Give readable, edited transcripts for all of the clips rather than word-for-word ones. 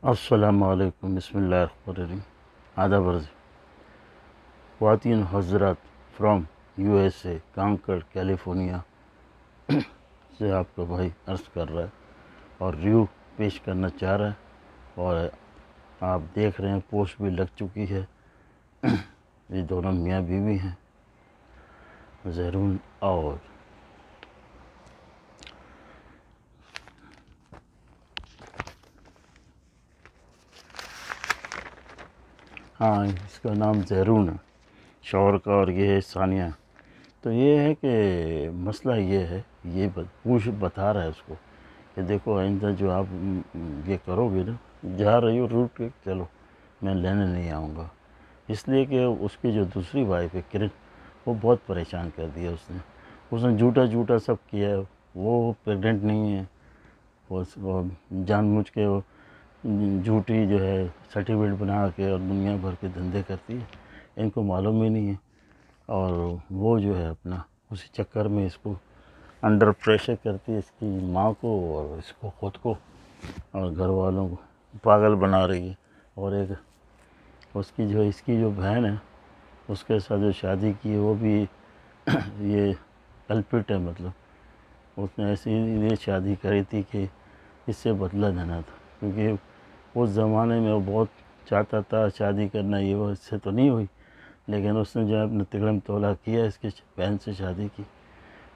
السلام علیکم، بسم اللہ الرحمن الرحیم۔ آداب عرض، خواتین حضرات، from U S A conquer California سے آپ کا بھائی عرض کر رہا ہے اور ریویو پیش کرنا چاہ رہا ہے، اور آپ دیکھ رہے ہیں پوسٹ بھی لگ چکی ہے۔ یہ دونوں میاں بیوی ہیں، زہرون اور ہاں، اس کا نام زہرون ہے شوہر کا، اور یہ ہے ثانیہ۔ تو یہ ہے کہ مسئلہ یہ ہے، یہ بتا رہا ہے اس کو کہ دیکھو آئندہ جو آپ یہ کرو گے نا، جا رہی ہو روٹ پہ، چلو میں لینے نہیں آؤں گا، اس لیے کہ اس کی جو دوسری وائف ہے کرن، وہ بہت پریشان کر دیا اس نے جھوٹا سب کیا ہے۔ وہ پریگننٹ نہیں ہے، وہ جان بوجھ کے وہ جھوٹی جو ہے سرٹیفکیٹ بنا کے اور دنیا بھر کے دھندے کرتی ہے، ان کو معلوم ہی نہیں ہے۔ اور وہ جو ہے اپنا اسی چکر میں اس کو انڈر پریشر کرتی ہے، اس کی ماں کو اور اس کو خود کو اور گھر والوں کو پاگل بنا رہی ہے۔ اور ایک اس کی جو بہن ہے، اس کے ساتھ جو شادی کی ہے، وہ بھی یہ کلپٹ ہے، مطلب اس نے ایسی یہ شادی کری تھی کہ اس سے بدلہ لینا تھا، کیونکہ اس زمانے میں وہ بہت چاہتا تھا شادی کرنا، یہ وہ اس سے تو نہیں ہوئی، لیکن اس نے جو ہے اپنے تگڑم تولا کیا، اس کی بہن سے شادی کی،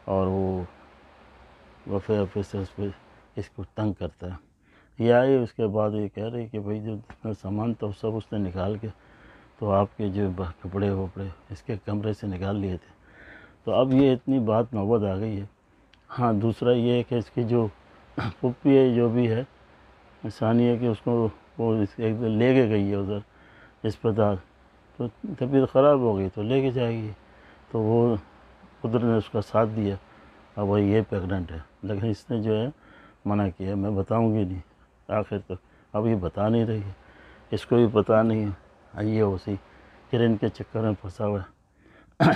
اور وہ وفے سے اس کو تنگ کرتا ہے۔ یہ آئی، اس کے بعد یہ کہہ رہی کہ بھئی جو جتنا سامان تھا سب اس نے نکال کے تو آپ کے جو کپڑے وپڑے اس کے کمرے سے نکال لیے تھے۔ تو اب یہ اتنی بات نوبت آ گئی ہے۔ ہاں، دوسرا یہ ہے کہ اس کی جو پھپھی ہے جو بھی ہے ثانیہ، کہ اس کو وہ ایک دن لے کے گئی ہے ادھر اسپتال، تو طبیعت خراب ہو گئی تو لے کے جائے گی، تو وہ ادھر نے اس کا ساتھ دیا۔ اب بھائی یہ پریگننٹ ہے، لیکن اس نے جو ہے منع کیا، میں بتاؤں گی نہیں آخر تک۔ اب یہ بتا نہیں رہی ہے، اس کو بھی پتہ نہیں ہے، یہ اسی کرن کے چکر میں پھنسا ہوا ہے،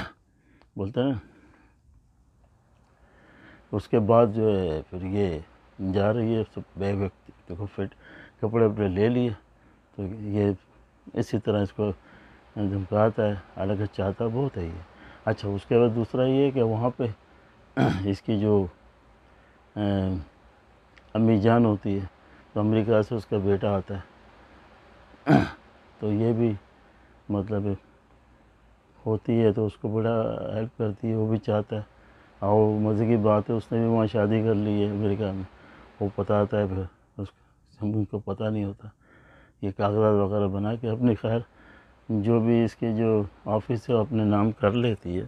بولتے ہیں نا۔ اس کے بعد جو ہے پھر یہ جا رہی ہے، سب بیگ دیکھو فٹ کپڑے وپڑے لے لیے، تو یہ اسی طرح اس کو دھمکاتا ہے، حالانکہ چاہتا بہت ہے یہ۔ اچھا، اس کے بعد دوسرا یہ ہے کہ وہاں پہ اس کی جو امی جان ہوتی ہے، تو امریکہ سے اس کا بیٹا آتا ہے، تو یہ بھی مطلب ہوتی ہے تو اس کو بڑا ہیلپ کرتی ہے، وہ بھی چاہتا ہے۔ اور مزے کی بات ہے، اس نے بھی وہاں شادی کر لی ہے امریکہ میں، وہ بتاتا ہے، پھر ہم کو پتہ نہیں ہوتا، یہ کاغذات وغیرہ بنا کے اپنی خیر جو بھی اس کی جو آفس ہے اپنے نام کر لیتی ہے۔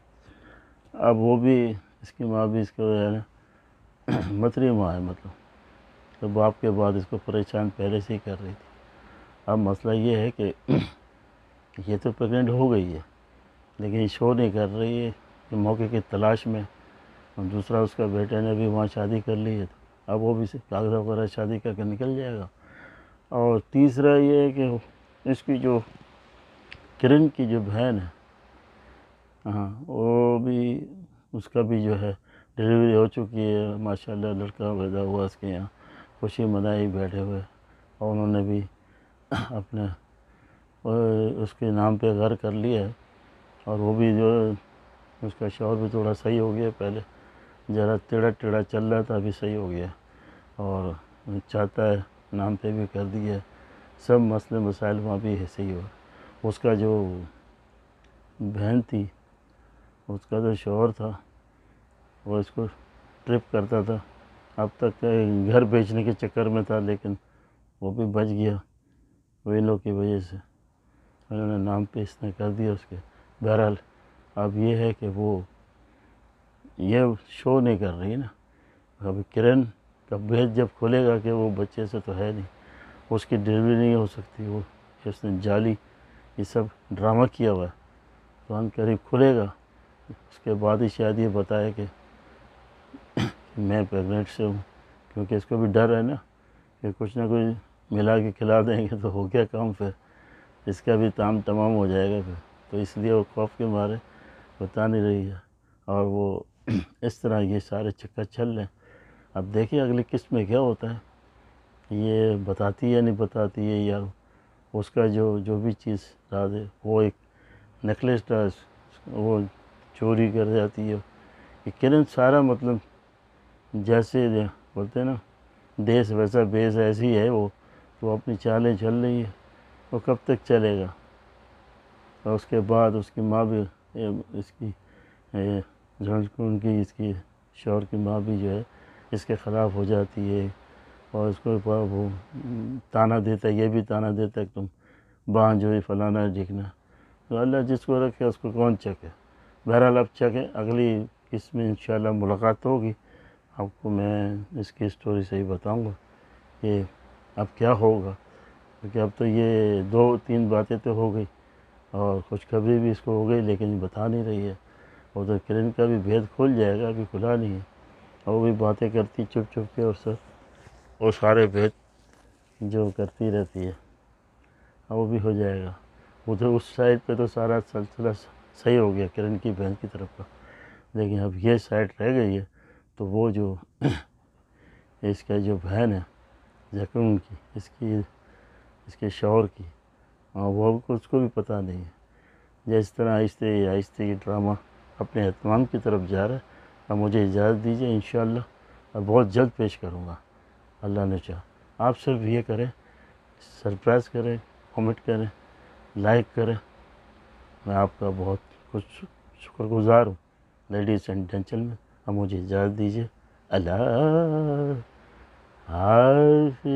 اب وہ بھی اس کی ماں بھی اس کو ہے نا متری ماں ہے، مطلب تو باپ کے بعد اس کو پریشان پہلے سے ہی کر رہی تھی۔ اب مسئلہ یہ ہے کہ یہ تو پریگننٹ ہو گئی ہے، لیکن یہ شو نہیں کر رہی ہے کہ موقع کی تلاش میں، اور دوسرا اس کا بیٹے نے بھی وہاں شادی کر لی ہے، تو اب وہ بھی کاغذ وغیرہ شادی کر کے نکل جائے گا۔ اور تیسرا یہ ہے کہ اس کی جو کرن کی جو بہن ہے، ہاں، وہ بھی اس کا بھی جو ہے ڈلیوری ہو چکی ہے، ماشاءاللہ لڑکا پیدا ہوا اس کے یہاں، خوشی منائی بیٹھے ہوئے، اور انہوں نے بھی اپنے اس کے نام پہ گھر کر لیا ہے، اور وہ بھی جو اس کا شوہر بھی تھوڑا صحیح ہو گیا، پہلے ذرا ٹیڑھا چل رہا تھا، ابھی صحیح ہو گیا، اور چاہتا ہے نام پہ بھی کر دیا ہے، سب مسئلے مسائل وہاں بھی ہے صحیح ہو۔ اس کا جو بہن تھی، اس کا جو شوہر تھا، وہ اس کو ٹرپ کرتا تھا، اب تک گھر بیچنے کے چکر میں تھا، لیکن وہ بھی بچ گیا وہ ان لوگ کی وجہ سے، انہوں نے نام پہ اس نے کر دیا اس کے۔ بہرحال اب یہ ہے کہ وہ یہ شو نہیں کر رہی نا، ابھی کرن کا بھید جب کھلے گا کہ وہ بچے سے تو ہے نہیں، اس کی ڈلیوری نہیں ہو سکتی، وہ اس نے جعلی یہ سب ڈرامہ کیا ہوا ہے، تو ان قریب کھلے گا، اس کے بعد ہی شاید یہ بتائے کہ میں پریگننٹ سے ہوں، کیونکہ اس کو بھی ڈر ہے نا کہ کچھ نہ کچھ ملا کے کھلا دیں گے تو ہو گیا کام، پھر اس کا بھی تام تمام ہو جائے گا پھر، تو اس لیے وہ خوف کے مارے بتا نہیں رہی ہے، اور وہ اس طرح یہ سارے چکر چل رہے ہیں۔ اب دیکھیں اگلی قسط میں کیا ہوتا ہے، یہ بتاتی ہے نہیں بتاتی ہے، یا اس کا جو بھی چیز راز ہے، وہ ایک نیکلیس تھا وہ چوری کر جاتی ہے. یہ کرن سارا مطلب جیسے بولتے ہیں نا دیس ویسا بیس ایسی ہے، وہ اپنی چالیں چل رہی ہے. وہ کب تک چلے گا؟ اور اس کے بعد اس کی ماں بھی اس کی ان کی اس کی شوہر کی ماں بھی جو ہے اس کے خلاف ہو جاتی ہے، اور اس کو وہ تانا دیتا ہے، یہ بھی تانا دیتا ہے کہ تم بانجھ ہوئی فلانا ڈھکنا. تو اللہ جس کو رکھے اس کو کون چکے. بہرحال اب چکے، اگلی قسط میں انشاءاللہ ملاقات ہوگی. آپ کو میں اس کی اسٹوری سے ہی بتاؤں گا کہ اب کیا ہوگا، کیونکہ اب تو یہ 2-3 باتیں تو ہو گئی اور خوشخبری بھی اس کو ہو گئی، لیکن بتا نہیں رہی ہے. اور تو کرن کا بھی بھید کھل جائے گا، ابھی کھلا نہیں ہے، اور وہ بھی باتیں کرتی چپ چپ کے، اور سب وہ سارے بھید جو کرتی رہتی ہے وہ بھی ہو جائے گا. ادھر اس سائڈ پہ تو سارا سلسلہ صحیح ہو گیا کرن کی بہن کی طرف کا، لیکن اب یہ سائڈ رہ گئی ہے. تو وہ جو اس کا جو بہن ہے زکون کی، اس کے شوہر کی، وہ اس کو بھی پتہ نہیں ہے. جس طرح آہستہ آہستہ یہ ڈرامہ اپنے اہتمام کی طرف جا رہا ہے. اب مجھے اجازت دیجیے، انشاءاللہ اب بہت جلد پیش کروں گا اللہ نے چاہا. آپ صرف یہ کریں، سرپرائز کریں، کمنٹ کریں، لائک کریں. میں آپ کا بہت کچھ شکر گزار ہوں. لیڈیز اینڈ جینٹل میں اب مجھے اجازت دیجیے. اللہ حافظ.